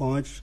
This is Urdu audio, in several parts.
5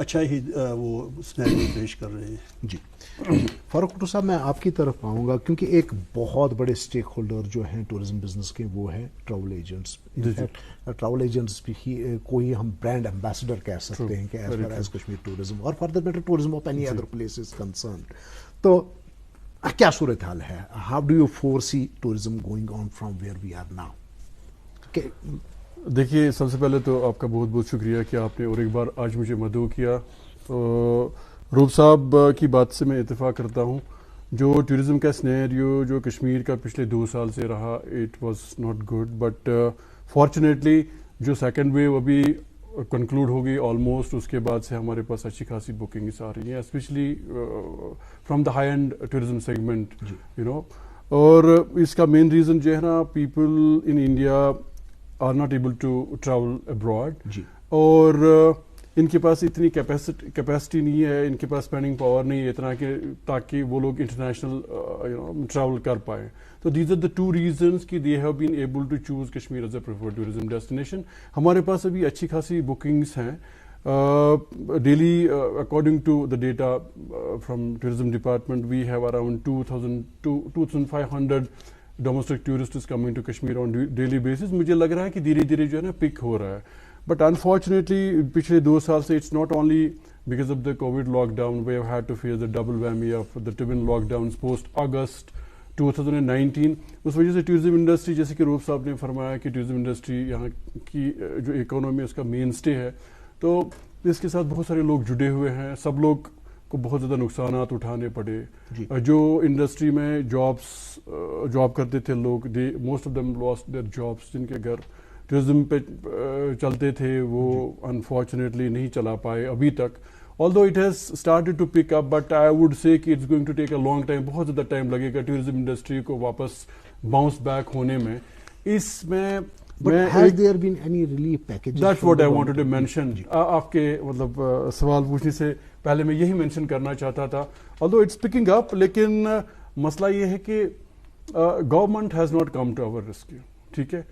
اچھا ہی وہ سینیریو پیش کر رہے ہیں. جی فاروق بھٹو صاحب، میں آپ کی طرف آؤں گا کیونکہ ایک بہت بڑے اسٹیک ہولڈر جو ہیں ٹورزم بزنس کے وہ ہیں ٹریول ایجنٹس. ٹریول ایجنٹس بھی کوئی ہم برانڈ ایمبیسڈر کہہ سکتے ہیں کہ as far as Kashmir tourism اور for that matter tourism of any other place is concerned. تو کیا صورتحال ہے؟ How do you foresee tourism going on from where we are now? دیکھیے، سب سے پہلے تو آپ کا بہت بہت شکریہ کہ آپ نے اور ایک بار آج مجھے مدعو کیا. روب صاحب کی بات سے میں اتفاق کرتا ہوں. جو ٹورزم کا سینیریو جو کشمیر کا پچھلے 2 سال سے رہا، it was not good, but fortunately جو سیکنڈ ویو ابھی کنکلوڈ ہو گئی آلموسٹ، اس کے بعد سے ہمارے پاس اچھی خاصی بکنگس آ رہی ہیں، especially from the high end tourism segment, you know. اور اس کا مین ریزن جو ہے نا، people in India are not able to travel abroad, اور ان کے پاس اتنی کیپیسٹی نہیں ہے، ان کے پاس اسپینڈنگ پاور نہیں ہے اتنا کہ تاکہ وہ لوگ انٹرنیشنل ٹریول کر پائیں. تو دیز آر دا 2 reasons کہ they have been able to choose Kashmir as a preferred tourism destination. ہمارے پاس ابھی اچھی خاصی بکنگس ہیں daily. According to the data from tourism department, we have around 2500 domestic tourist coming to Kashmir on daily basis. مجھے لگ رہا ہے کہ دھیرے دھیرے جو ہے نا پک ہو رہا ہے. بٹ انفارچونیٹلی پچھلے 2 سال سے it's not only because of the covid lockdown, we have had to face the double whammy of the twin lockdowns post August 2019. اس وجہ سے ٹورزم انڈسٹری، جیسے کہ روب صاحب نے فرمایا کہ ٹورزم انڈسٹری یہاں کی جو اکانومی اس کا مین اسٹے ہے، تو اس کے ساتھ بہت سارے لوگ جڑے ہوئے ہیں. سب لوگ کو بہت زیادہ نقصانات اٹھانے پڑے. جو انڈسٹری میں جاب کرتے تھے لوگ، most of them lost their jobs. جن کے گھر ٹورزم پہ چلتے تھے وہ انفارچونیٹلی نہیں چلا پائے ابھی تک. although it has started to pick up, but I would say کہ it's going to take a long time. بہت زیادہ ٹائم لگے گا ٹورزم انڈسٹری کو واپس باؤنس بیک ہونے میں. اس میں has there been any relief packages? That's what I wanted to mention. آپ کے مطلب سوال پوچھنے سے پہلے میں یہی مینشن کرنا چاہتا تھا. although it's picking up, لیکن مسئلہ یہ ہے کہ government has not come to our rescue. ٹھیک ہے،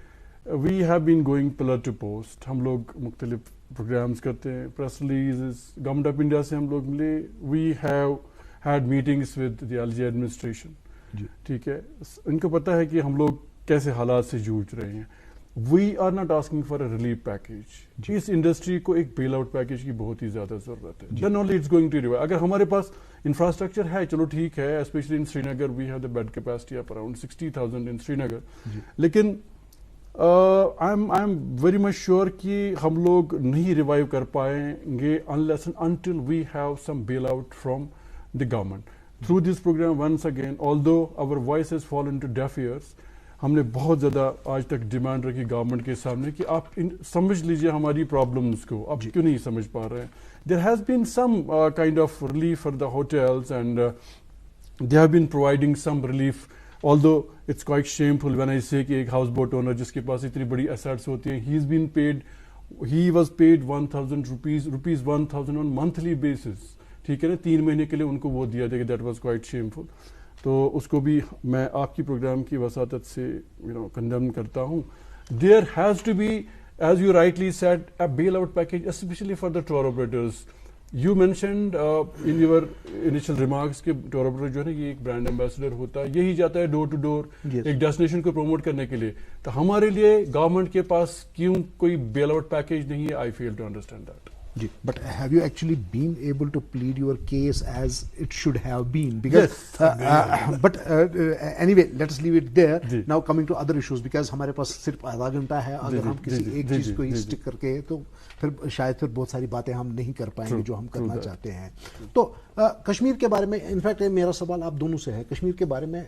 we have been going pillar to post. ہم لوگ مختلف پروگرامس کرتے ہیں، press releases government of India سے ہم لوگ ملے. We have had meetings with the L G administration. ٹھیک ہے، ان کو پتہ ہے کہ ہم لوگ کیسے حالات سے جوجھ رہے ہیں. We are not asking for a relief package. اس انڈسٹری کو ایک بیل آؤٹ پیکیج کی بہت ہی زیادہ ضرورت ہے. Then only it's going to revive. اگر ہمارے پاس انفراسٹرکچر ہے چلو ٹھیک ہے، especially in Srinagar we have the bed capacity of around 60,000 in Srinagar. لیکن I am very much sure کہ ہم لوگ نہیں ریوائیو کر پائیں گے unless and until we have some bail out from the government. Through this program, once again, although our voice has fallen to deaf ears, ہم نے بہت زیادہ آج تک ڈیمانڈ رکھی گورنمنٹ کے سامنے کہ آپ سمجھ لیجئے ہماری پرابلمس کو. آپ کیوں نہیں سمجھ پا رہے ہیں؟ There has been some kind of relief for the hotels and they have been providing some relief. Although it's quite shameful when I say کہ ایک ہاؤس بوٹ اونر جس کے پاس اتنی بڑی ایسٹس ہوتی ہیں، he was paid 1,000 rupees 1,000 on monthly basis. ٹھیک ہے نا، 3 مہینے کے لیے ان کو وہ دیا تھا کہ دیٹ واز کوائٹ شیمفل. تو اس کو بھی میں آپ کی پروگرام کی وساطت سے کنڈم کرتا ہوں. There has to be, as you rightly said, a bailout package, especially for the tour operators. You mentioned in your initial remarks کہ ٹور آپریٹر جو ہے نا یہ ایک برانڈ ایمبیسڈر ہوتا ہے، یہی جاتا ہے ڈور ٹو ڈور ایک ڈیسٹینیشن کو پروموٹ کرنے کے لیے. تو ہمارے لیے گورنمنٹ کے پاس کیوں کوئی بیل آؤٹ پیکیج نہیں ہے؟ I fail to understand that. But have you actually been able to plead your case as it should have been? Because, yes. But anyway, let us leave it there. Now coming to other issues, because ہمارے پاس صرف آدھا گھنٹہ ہے. اگر ہم کسی ایک چیز کو اسٹک کر کے تو پھر شاید پھر بہت ساری باتیں ہم نہیں کر پائیں گے جو ہم کرنا چاہتے ہیں. تو کشمیر کے بارے میں انفیکٹ میرا سوال آپ دونوں سے ہے. کشمیر کے بارے میں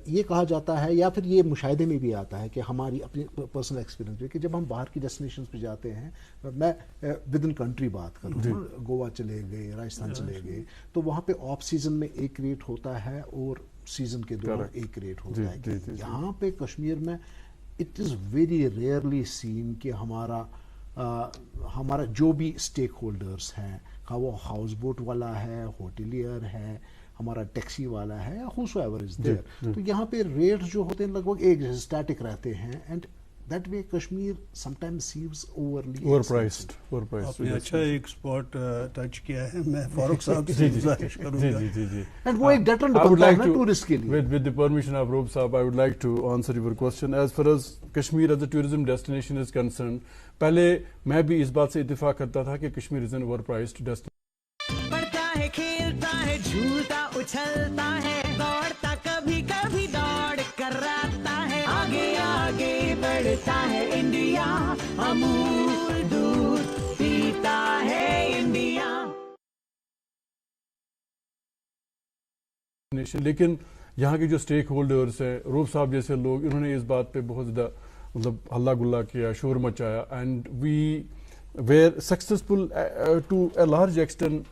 یہ کہا جاتا ہے یا پھر یہ مشاہدے میں بھی آتا ہے کہ ہماری اپنی پرسنل ایکسپیرینس میں کہ جب ہم باہر کی ڈیسٹینیشنز پہ جاتے ہیں، میں ود ان کنٹری بات کروں، گوا چلے گئے، راجستھان چلے گئے، تو وہاں پہ آف سیزن میں ایک ریٹ ہوتا ہے اور سیزن کے دوران ایک ریٹ ہوتا ہے. یہاں پہ کشمیر میں اٹ از ویری ریئرلی سین کہ ہمارا جو بھی اسٹیک ہولڈرس ہیں، خواہ وہ ہاؤس بوٹ والا ہے، ہوٹلیئر ہے، ہمارا ٹیکسی والا ہے، whosoever is there، تو یہاں پہ ریٹ جو ہوتے ہیں لگ بھگ ایک جیسے اسٹیٹک رہتے ہیں. And That way Kashmir sometimes seems overpriced. آپ نے اچھا ایک اسپاٹ ٹچ کیا ہے, میں فاروق صاحب سے گزارش کروں گا. And وہ ایک deterrent بنتا ہے نا ٹورسٹ کے لیے. With the permission of Roop Saab, I would like to answer your question. As far as Kashmir as a tourism destination is concerned, پہلے میں بھی اس بات سے اتفاق کرتا تھا کہ Kashmir is an overpriced destination. پڑھتا ہے, کھیلتا ہے, جھولتا اچھلتا ہے, دوڑتا کبھی کبھی دوڑ کر آتا ہے, آگے آگے بڑھتا ہے انڈیا, امول دودھ پیتا ہے انڈیا. لیکن یہاں کے جو اسٹیک ہولڈرس ہیں, روپ صاحب جیسے لوگ, انہوں نے اس بات پہ بہت زیادہ مطلب ہلا گلا کیا, شور مچایا, and we were successful to a large extent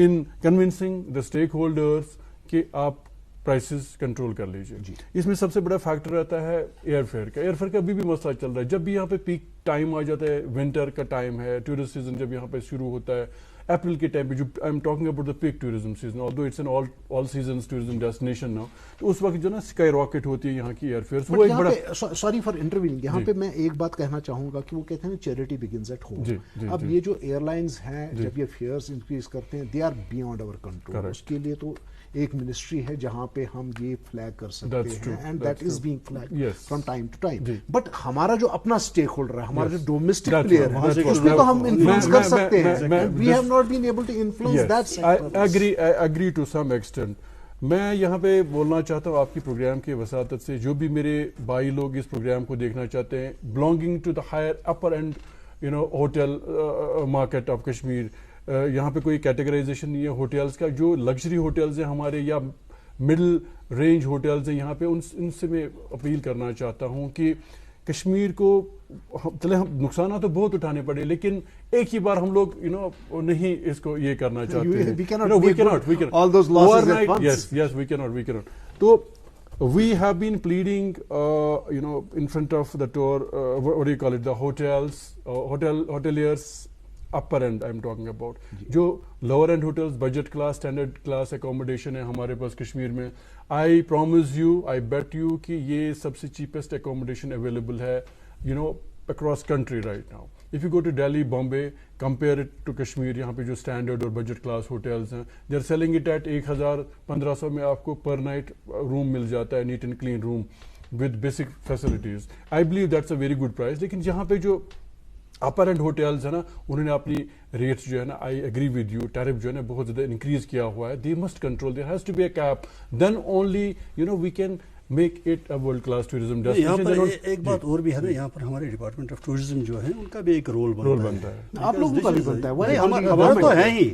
in convincing the stakeholders کہ آپ پرائسز کنٹرول کر لیجیے. اس میں سب سے بڑا فیکٹر رہتا ہے ایئر فیئر کا. ایئر فیئر کا ابھی بھی مسئلہ چل رہا ہے. جب بھی یہاں پہ پیک ٹائم آ جاتا ہے, ونٹر کا ٹائم ہے, ٹورسٹ سیزن جب یہاں پہ شروع ہوتا ہے, اپریل کے ٹائم پہ, جو I am talking about the peak tourism season, although it's an all seasons tourism destination now, تو اس وقت جو نا اسکائی راکٹ ہوتی ہے یہاں کی ایئر فیئر. وہ ایک بڑا, سوری فار انٹرویوئنگ, یہاں پہ میں ایک بات کہنا چاہوں گا کہ وہ کہتے ہیں چیریٹی بگنز ایٹ ہوم. اب یہ جو ایئر لائنز ہیں جب یہ فیئرز انکریز کرتے ہیں, they are beyond our control. اس کے لیے تو ایک منسٹری ہے جہاں پہ ہم یہ فلیگ کر سکتے ہیں, and that is being flag from time to time. But ہمارا جو اپنا اسٹیک ہولڈر ہے, ہمارا جو ڈومیسٹک پلیئر ہے, اس میں تو ہم انفلوئنس کر سکتے ہیں. We have not been able to influence that sector. I agree to some extent. میں یہاں پہ بولنا چاہتا ہوں آپ کی پروگرام کی وساطت سے, جو بھی میرے بھائی لوگ اس پروگرام کو دیکھنا چاہتے ہیں, belonging to the higher upper end hotel market of Kashmir, یہاں پہ کوئی کیٹیگرائزیشن نہیں ہے ہوٹلز کا. جو لگژری ہوٹلز ہیں ہمارے یا مڈل رینج ہوٹلز ہیں یہاں پہ, ان سے میں اپیل کرنا چاہتا ہوں کہ کشمیر کو چلے ہم نقصانات تو بہت اٹھانے پڑے, لیکن ایک ہی بار ہم لوگ نہیں اس کو یہ کرنا چاہتے ہیں. We cannot. تو we have been pleading in front of the tour, what do you call it, the hoteliers upper end I'm talking about. جو lower end hotels, budget class, standard class accommodation ہے ہمارے پاس کشمیر میں, I promise you, I bet you کہ یہ سب سے cheapest accommodation available ہے across country right now. If you go to Delhi, Bombay, compare it to Kashmir, یہاں پہ جو standard اور budget class hotels ہیں, they are selling it at 1,000-1,500 میں آپ کو per night room مل جاتا ہے, neat and clean room with basic facilities. I believe that's a very good price. لیکن یہاں پہ جو اپر اینڈ ہوٹلز ہے نا, انہوں نے اپنی ریٹس جو ہے نا, I agree with you, tariff جو ہے نا بہت زیادہ انکریز کیا ہوا ہے. They must control, there has to be a cap, then only we can make it a world class tourism destination. یہاں پر ایک بات اور بھی ہے نا, یہاں پر ہمارے ڈپارٹمنٹ آف ٹورزم جو ہے ان کا بھی ایک رول بنتا ہے. آپ لوگوں کا بھی بنتا ہے, ہمارا تو ہے ہی.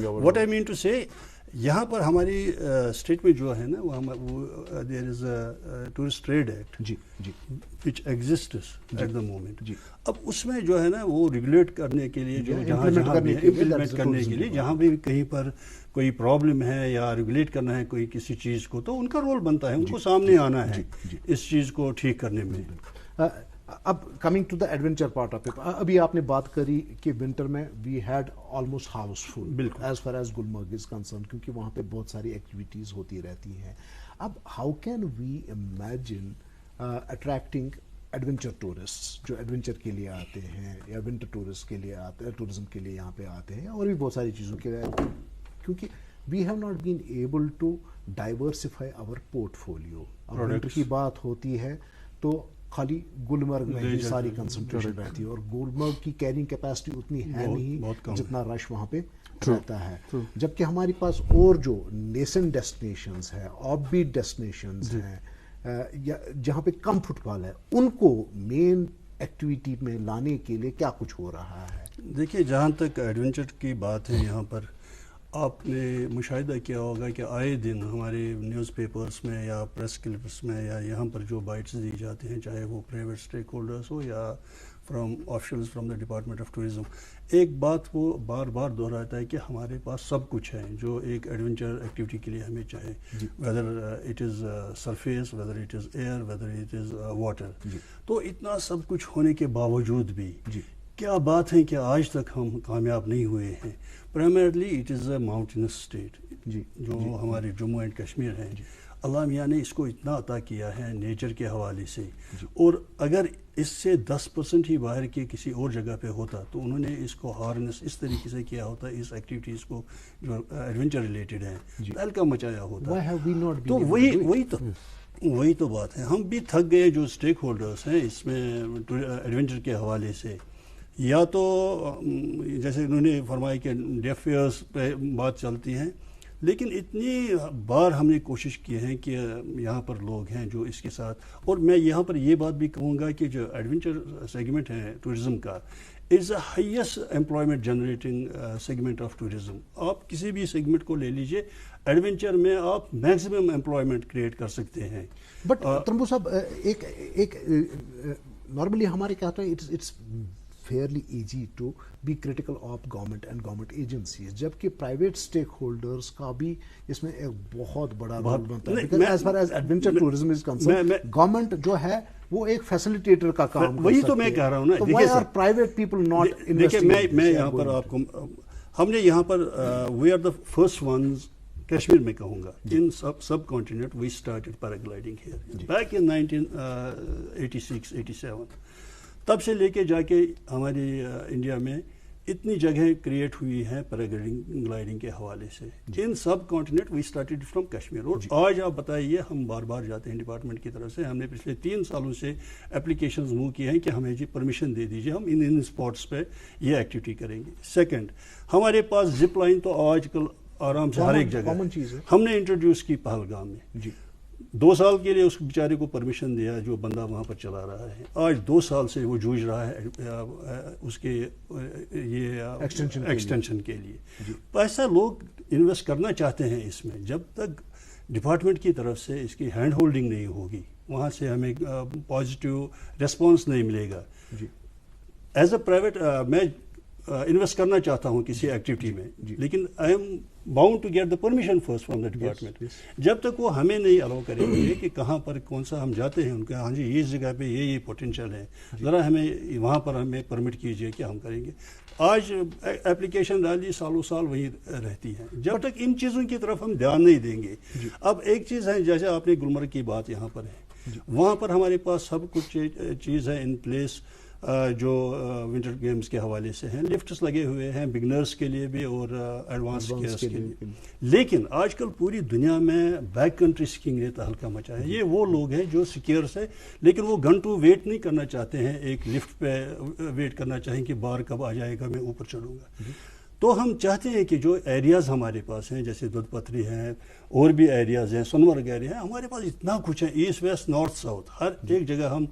واٹ آئی مین ٹو سے, یہاں پر ہماری اسٹیٹ میں جو ہے نا وہ there is a tourist trade act which exists at the moment. اب اس میں جو ہے نا وہ ریگولیٹ کرنے کے لیے, جو امپلیمنٹ کرنے کے لیے جہاں بھی کہیں پر کوئی پرابلم ہے یا ریگولیٹ کرنا ہے کوئی کسی چیز کو, تو ان کا رول بنتا ہے, ان کو سامنے آنا ہے اس چیز کو ٹھیک کرنے میں. اب coming to the adventure part of it, ابھی آپ نے بات کری کہ ونٹر میں we had almost house full, بالکل as far as Gulmarg is concern, کیونکہ وہاں پہ بہت ساری ایکٹیویٹیز ہوتی رہتی ہیں. اب how can we imagine attracting adventure tourist جو ایڈونچر کے لیے آتے ہیں یا ونٹر ٹورسٹ کے لیے آتے ہیں, ٹورزم کے لیے یہاں پہ آتے ہیں, اور بھی بہت ساری چیزوں کے لیے, کیونکہ we have not been able to diversify our portfolio. اب ونٹر کی بات ہوتی ہے تو خالی گلمرگ میں ہی ساری کنسنٹریشن رہتی ہے, اور گلمرگ کی کیرنگ کیپیسٹی اتنی ہے نہیں جتنا رش وہاں پہ رہتا ہے. جبکہ ہمارے پاس اور جو نیسنٹ ڈیسٹینیشنز ہیں, آف بیٹ ڈیسٹینیشنز ہیں, جہاں پہ کم فٹ فال ہے, ان کو مین ایکٹیویٹی میں لانے کے لیے کیا کچھ ہو رہا ہے؟ دیکھیے, جہاں تک ایڈونچر کی بات ہے, یہاں پر آپ نے مشاہدہ کیا ہوگا کہ آئے دن ہمارے نیوز پیپرز میں یا پریس کلپس میں یا یہاں پر جو بائٹس دی جاتے ہیں, چاہے وہ پرائیویٹ اسٹیک ہولڈرس ہو یا from officials from the department of tourism, ایک بات وہ بار بار دہراتا ہے کہ ہمارے پاس سب کچھ ہے جو ایک ایڈونچر ایکٹیویٹی کے لیے ہمیں چاہے, whether it is surface, whether it is air, whether it is water. تو اتنا سب کچھ ہونے کے باوجود بھی کیا بات ہے کہ آج تک ہم کامیاب نہیں ہوئے ہیں. Primarily it is a mountains state جو ہمارے جموں اینڈ کشمیر ہیں. اللہ میاں نے اس کو اتنا عطا کیا ہے نیچر کے حوالے سے، اور اگر اس سے 10% ہی باہر کے کسی اور جگہ پہ ہوتا تو انہوں نے اس کو ہارنس اس طریقے سے کیا ہوتا، اس ایکٹیویٹیز کو جو ایڈونچر ریلیٹڈ ہیں تہلکہ مچایا ہوتا. تو وہی تو بات ہے. ہم بھی تھک گئے جو اسٹیک ہولڈرس ہیں اس میں ایڈونچر کے حوالے سے، یا تو جیسے انہوں نے فرمایا کہ ڈیف ایئرس پہ بات چلتی ہیں، لیکن اتنی بار ہم نے کوشش کی ہے کہ یہاں پر لوگ ہیں جو اس کے ساتھ، اور میں یہاں پر یہ بات بھی کہوں گا کہ جو ایڈونچر سیگمنٹ ہے ٹورزم کا is a highest employment generating segment of tourism. آپ کسی بھی سیگمنٹ کو لے لیجئے، ایڈونچر میں آپ میکسیمم امپلائمنٹ کریٹ کر سکتے ہیں. بٹ ترنبو صاحب ایک نارملی ہمارے کیا ہوتا ہے، it's fairly easy to be critical of government and government agencies، جبکہ پرائیویٹ اسٹیک ہولڈرس کا بھی اس میں ایک بہت بڑا رول بنتا ہے. because as far as adventure tourism is concerned government جو ہے وہ ایک فیسیلیٹیٹر کا کام، وہی تو میں کہہ رہا ہوں نا. why are private people not دیکھیں میں یہاں پر آپ کو، ہم نے یہاں پر we are the first ones Kashmir میں کہوں گا in subcontinent we started paragliding here back in 1986-87. تب سے لے کے جا کے ہماری انڈیا میں اتنی جگہیں کریٹ ہوئی ہیں پیراگلائڈنگ کے حوالے سے. In subcontinent we started from Kashmir. اور آج آپ بتائیے، ہم بار بار جاتے ہیں ڈپارٹمنٹ کی طرف سے، ہم نے پچھلے 3 سالوں سے اپلیکیشنز موو کی ہیں کہ ہمیں جی پرمیشن دے دیجیے، ہم ان اسپاٹس پہ یہ ایکٹیویٹی کریں گے. سیکنڈ، ہمارے پاس زپ لائن تو آج کل آرام سے ہر ایک جگہ ہم نے انٹروڈیوس کی پہلگام میں. 2 سال کے لیے اس بیچارے کو پرمیشن دیا جو بندہ وہاں پر چلا رہا ہے. آج 2 سال سے وہ جوجھ رہا ہے اس کے یہ ایکسٹینشن کے لیے. ایسا لوگ انویسٹ کرنا چاہتے ہیں اس میں. جب تک ڈپارٹمنٹ کی طرف سے اس کی ہینڈ ہولڈنگ نہیں ہوگی، وہاں سے ہمیں پازیٹیو ریسپانس نہیں ملے گا. ایز اے پرائیویٹ میں انویسٹ کرنا چاہتا ہوں کسی ایکٹیویٹی میں، لیکن I am bound to get the permission first from the department. جب تک وہ ہمیں نہیں الاؤ کریں گے کہ کہاں پر کون سا ہم جاتے ہیں، ان کا ہاں جی اس جگہ پہ یہ پوٹینشیل ہے، ذرا ہمیں وہاں پر ہمیں پرمٹ کیجیے کہ ہم کریں گے. آج اپلیکیشن ڈالی سالوں سال وہی رہتی ہے. جب تک ان چیزوں کی طرف ہم دھیان نہیں دیں گے. اب ایک چیز ہے، جیسے آپ نے گلمرگ کی بات یہاں پر ہے، وہاں پر ہمارے پاس سب کچھ چیز ہے ان پلیس جو ونٹر گیمز کے حوالے سے ہیں. لفٹس لگے ہوئے ہیں بگنرز کے لیے بھی اور ایڈوانس گیئرس کے لیے. لیکن آج کل پوری دنیا میں بیک کنٹری اسکیئنگ نے تہلکہ مچایا ہے. یہ وہ لوگ ہیں جو سکیئرس ہیں، لیکن وہ گھنٹوں ویٹ نہیں کرنا چاہتے ہیں، ایک لفٹ پہ ویٹ کرنا چاہیں کہ بار کب آ جائے گا میں اوپر چڑھوں گا. تو ہم چاہتے ہیں کہ جو ایریاز ہمارے پاس ہیں جیسے دودھ پتری ہیں اور بھی ایریاز ہیں، سونمرگ ایریا ہیں، ہمارے پاس اتنا کچھ ہے، ایسٹ ویسٹ نارتھ ساؤتھ ہر ایک جگہ ہم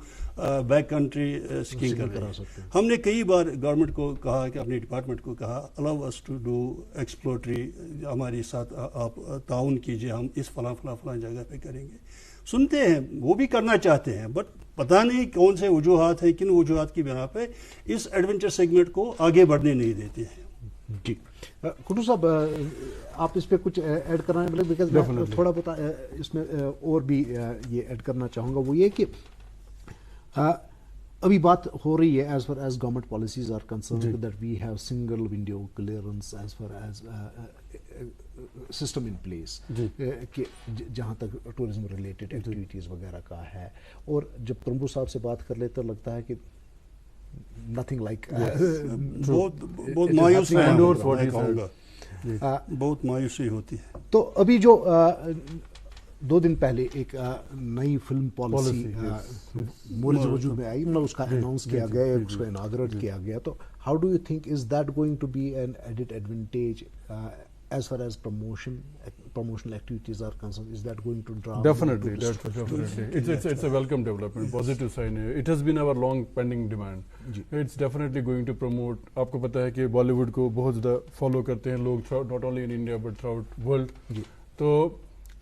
بیک کنٹری اسکیئنگ کر رہے ہیں. ہم نے کئی بار گورنمنٹ کو کہا کہ اپنے ڈپارٹمنٹ کو کہا الاؤ اس ٹو ڈو ایکسپلورٹری، ہمارے ساتھ آپ تعاون کیجیے، ہم اس فلاں جگہ پہ کریں گے. سنتے ہیں، وہ بھی کرنا چاہتے ہیں، بٹ پتہ نہیں کون سے وجوہات ہیں، کن وجوہات کی بنا پہ اس ایڈونچر سیگمنٹ کو آگے بڑھنے نہیں دیتے ہیں. جی کٹو صاحب، آپ اس پہ کچھ ایڈ کرنا ہے؟ بیکاز میں تھوڑا بہت اس میں اور بھی یہ ایڈ کرنا چاہوں گا. وہ یہ کہ ابھی بات ہو رہی ہے as far as government policies are concerned that we have single window clearance as far as system in place, کہ جہاں تک ٹورزم ریلیٹڈ ایکٹیویٹیز وغیرہ کا ہے. اور جب ترنبو صاحب سے بات کر لے تو لگتا ہے کہ nothing like بہت مایوسی ہوتی ہے. تو ابھی جو 2 دن پہلے ایک نئی فلم پالیسی مورز وجود میں آئی، مطلب اس کا اناؤنس کیا گیا، اس کو اناگریٹ کیا گیا. تو how do you think is that going to be an added advantage as far as promotional activities are concerned? Is that going to draw? Definitely. It's a welcome development, positive sign. It has been our long pending demand. It's definitely going to promote. آپ کو پتا ہے کہ بالی ووڈ کو بہت زیادہ فالو کرتے ہیں لوگ، not only in India but throughout world. تو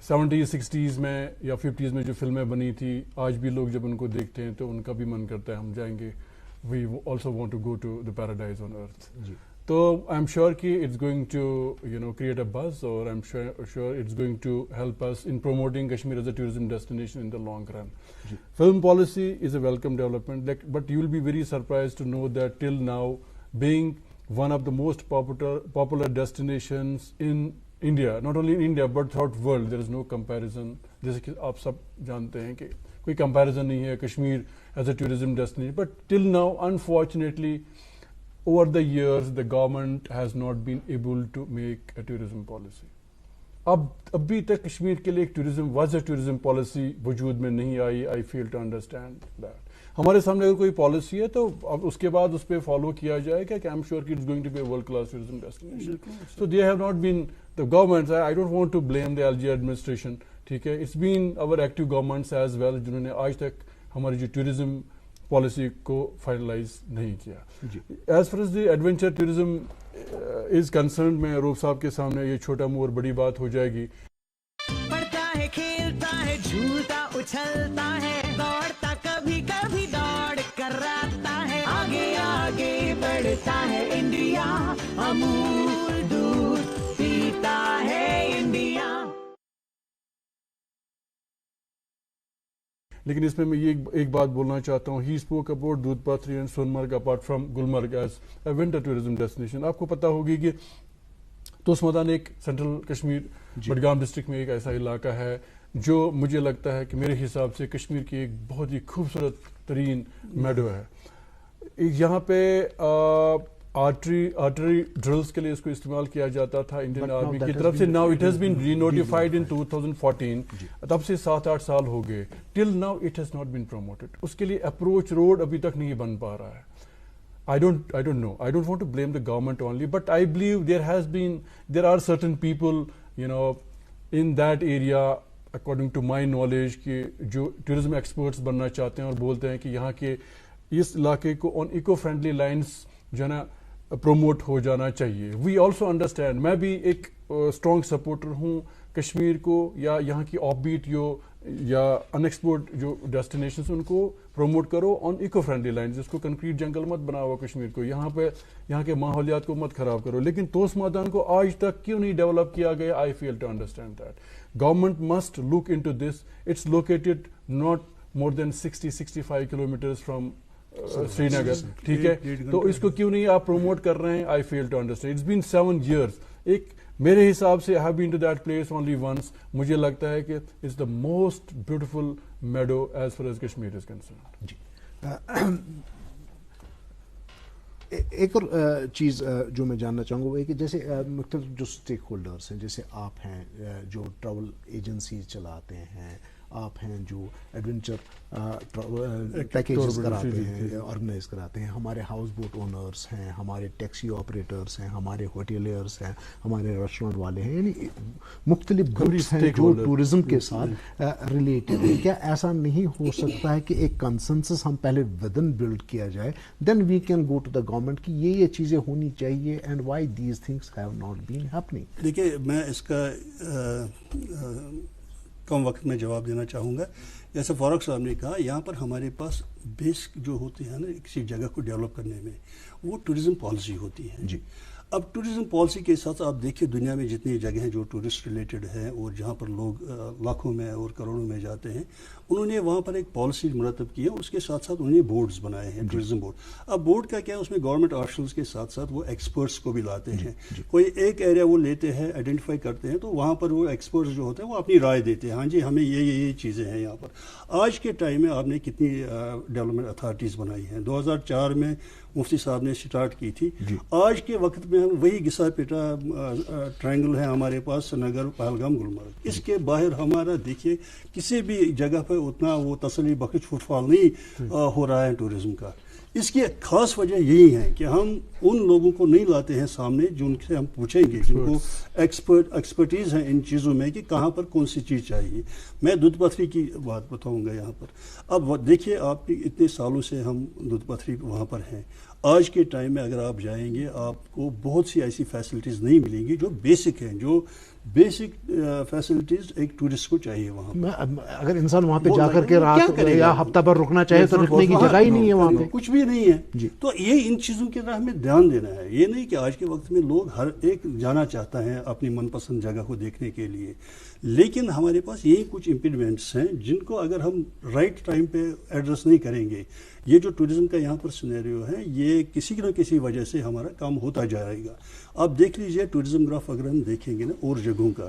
70s 60s میں یا 50s میں جو فلمیں بنی تھی، آج بھی لوگ جب ان کو دیکھتے ہیں تو ان کا بھی من کرتا ہے ہم جائیں گے. We also want to go to the paradise on earth. تو I'm sure کہ it's going to create a buzz, or I'm sure it's going to help us in promoting Kashmir as a tourism destination in the long run. Film policy is a welcome development, but you will be very surprised to know that till now, being one of the most popular destinations in India, not only in India but throughout world, there is no comparison جیسے کہ آپ سب جانتے ہیں کہ کوئی کمپیریزن نہیں ہے Kashmir as a tourism destination, but till now unfortunately over the years the government has not been able to make a tourism policy. ابھی تک کشمیر کے لیے ایک ٹورزم پالیسی وجود میں نہیں آئی. آئی فیل ٹو انڈرسٹینڈ دیٹ. ہمارے سامنے اگر کوئی پالیسی ہے تو اب اس کے بعد اس پہ فالو کیا جائے کہ آئی ایم شیور کہ it's going to be a world class tourism destination. So they have not been the governments, I don't want to blame the LG administration, ٹھیک ہے, it's been over active governments as well جنہوں نے آج تک ہماری جو ٹورزم پالیسی کو فائنلائز نہیں کیا. As far as the adventure tourism is concerned, میں روف صاحب کے سامنے یہ چھوٹا منہ اور بڑی بات ہو جائے گی. پڑھتا ہے, کھیلتا ہے, جھولتا اچھلتا ہے, دوڑتا کبھی کبھی دوڑ کر آتا ہے, آگے آگے بڑھتا ہے انڈیا, امول دودھ پیتا ہے انڈیا. لیکن اس میں یہ ایک بات بولنا چاہتا ہوں. ہی spoke about Doodhpathri and Sonamarg apart from Gulmarg as a winter tourism destination. آپ کو پتہ ہوگی کہ توس میدان ایک سینٹرل کشمیر بڈگام ڈسٹرکٹ میں ایک ایسا علاقہ ہے جو مجھے لگتا ہے کہ میرے حساب سے کشمیر کی ایک بہت ہی خوبصورت ترین میڈو ہے. یہاں پہ آرٹری ڈرلز کے لیے اس کو استعمال کیا جاتا تھا انڈین آرمی کی طرف سے. Now it has been renotified in 2014, تب سے 7-8 سال ہو گئے. Till now it has not been promoted. اس کے لیے اپروچ روڈ ابھی تک نہیں بن پا رہا ہے. I don't know. I don't want to blame the government only, but I believe there are certain people, in that area, according to my knowledge, کہ جو ٹورزم ایکسپرٹس بننا چاہتے ہیں اور بولتے ہیں کہ یہاں کے اس علاقے کو آن ایکو فرینڈلی لائنس جو ہے نا پروموٹ ہو جانا چاہیے. وی آلسو انڈرسٹینڈ, میں بھی ایک اسٹرانگ سپورٹر ہوں کشمیر کو, یا یہاں کی آف بیٹ یا انیکسپلورڈ جو ڈیسٹینیشنز ان کو پروموٹ کرو آن ایکو فرینڈلی لائنز. جس کو کنکریٹ جنگل مت بناؤ کشمیر کو, یہاں کے ماحولیات کو مت خراب کرو. لیکن توس میدان کو آج تک کیوں نہیں ڈیولپ کیا گیا؟ I fail to understand that. Government must look into this. It's located not more than 60-65 kilometres from Srinagar, ٹھیک ہے, تو اس کو کیوں نہیں آپ پروموٹ کر رہے ہیں؟ I fail to understand. It's been 7 years. ایک میرے حساب سے I have been to that place only once. مجھے لگتا ہے کہ it's the most beautiful meadow as far as Kashmir is concerned. جی ایک اور چیز جو میں جاننا چاہوں گا وہ ہے کہ جیسے مختلف جو اسٹیک ہولڈرس ہیں, جیسے آپ ہیں جو ٹریول ایجنسیز چلاتے ہیں, آپ ہیں جو ایڈونچر پیکیجز کراتے ہیں, آرگنائز کراتے ہیں, ہمارے ہاؤس بوٹ اونرس ہیں, ہمارے ٹیکسی آپریٹرس ہیں, ہمارے ہوٹلیئرس ہیں, ہمارے ریسٹورینٹ والے ہیں, یعنی مختلف گروپس ہیں جو ٹورزم کے ساتھ ریلیٹڈ ہیں. کیا ایسا نہیں ہو سکتا ہے کہ ایک کنسنسس ہم پہلے ودن بلڈ کیا جائے, then we can go to the government کہ یہ چیزیں ہونی چاہیے, and why these things have not been happening? دیکھیے, میں اس کا کم وقت میں جواب دینا چاہوں گا. جیسے فاروق صاحب نے کہا, یہاں پر ہمارے پاس بیس جو ہوتے ہیں نا کسی جگہ کو ڈیولپ کرنے میں, وہ ٹورزم پالیسی ہوتی ہے. جی, اب ٹورزم پالیسی کے ساتھ آپ دیکھیے دنیا میں جتنی جگہیں ہیں جو ٹورسٹ ریلیٹڈ ہیں اور جہاں پر لوگ لاکھوں میں اور کروڑوں میں جاتے ہیں, انہوں نے وہاں پر ایک پالیسی مرتب کی ہے. اس کے ساتھ ساتھ انہوں نے بورڈز بنائے ہیں, ٹورزم بورڈ. اب بورڈ کا کیا ہے, اس میں گورنمنٹ آفیشلز کے ساتھ ساتھ وہ ایکسپرٹس کو بھی لاتے ہیں. کوئی ایک ایریا وہ لیتے ہیں, آئیڈینٹیفائی کرتے ہیں, تو وہاں پر وہ ایکسپرٹس جو ہوتے ہیں وہ اپنی رائے دیتے ہیں, ہاں جی ہمیں یہ چیزیں ہیں یہاں پر. آج کے ٹائم میں آپ نے کتنی ڈیولپمنٹ اتھارٹیز بنائی ہیں. 2004 میں مفتی صاحب نے سٹارٹ کی تھی. آج کے وقت میں ہم وہی گسا پیٹا ٹرائنگل ہے ہمارے پاس, سری نگر, پہلگام, گلمرگ. اس کے باہر ہمارا دیکھیے کسی بھی جگہ پہ اتنا وہ تسلی بخش فٹ فال نہیں ہو رہا ہے ٹورزم کا. اس کی خاص وجہ یہی ہے کہ ہم ان لوگوں کو نہیں لاتے ہیں سامنے جن سے ہم پوچھیں گے, جن کو ایکسپرٹیز ہیں ان چیزوں میں کہ کہاں پر کون سی چیز چاہیے. میں دودھ پتھری کی بات بتاؤں گا یہاں پر. اب دیکھیے, آپ اتنے سالوں سے ہم دودھ پتھری وہاں پر ہیں. آج کے ٹائم میں اگر آپ جائیں گے, آپ کو بہت سی ایسی فیسلٹیز نہیں ملیں گی جو بیسک ہیں, جو بیسک فیسلٹیز ایک ٹورسٹ کو چاہیے وہاں. اگر انسان وہاں پہ جا کر کے رات یا ہفتہ بھر رکنا چاہے تو رکنے کی جگہ ہی نہیں ہے وہاں پہ, کچھ بھی نہیں ہے. تو یہ ان چیزوں کی طرح ہمیں دھیان دینا ہے. یہ نہیں کہ آج کے وقت میں لوگ ہر ایک جانا چاہتا ہے اپنی من پسند جگہ کو دیکھنے کے لیے, لیکن ہمارے پاس یہی کچھ امپیڈمنٹس ہیں جن کو اگر ہم رائٹ ٹائم پہ ایڈریس نہیں کریں گے, یہ جو ٹورزم کا یہاں پر سینیریو ہے یہ کسی نہ کسی وجہ سے ہمارا کام ہوتا جائے گا. آپ دیکھ لیجئے ٹورزم گراف اگر ہم دیکھیں گے نا اور جگہوں کا,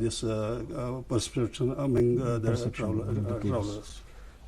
this perception among the travelers.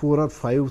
4 or 5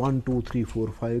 1 2 3 4 5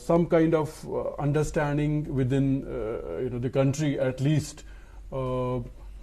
some kind of understanding within the country at least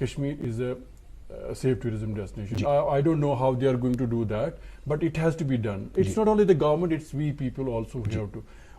Kashmir is a safe tourism destination. I don't know how they are going to do that, but it has to be done. It's not only the government, it's we people also who have to.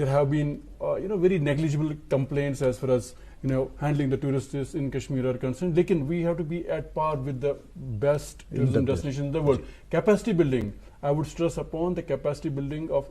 there have been very negligible complaints as far as handling the tourists in Kashmir are concerned. Lekin we have to be at par with the best tourism destination in the world. Capacity building, I would stress upon the capacity building of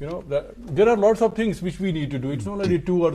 there are lots of things which we need to do. It's not only 2 or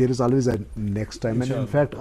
there is always a next time. And in fact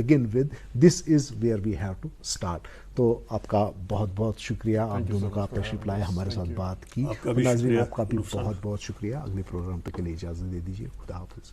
begin with this is where we have to start. تو آپ کا بہت بہت شکریہ, آپ دونوں کا تشریف لائے, ہمارے ساتھ بات کی. ناظرین آپ کا بھی بہت بہت شکریہ. اگلے پروگرام تک کے لیے اجازت دے دیجیے. خدا حافظ.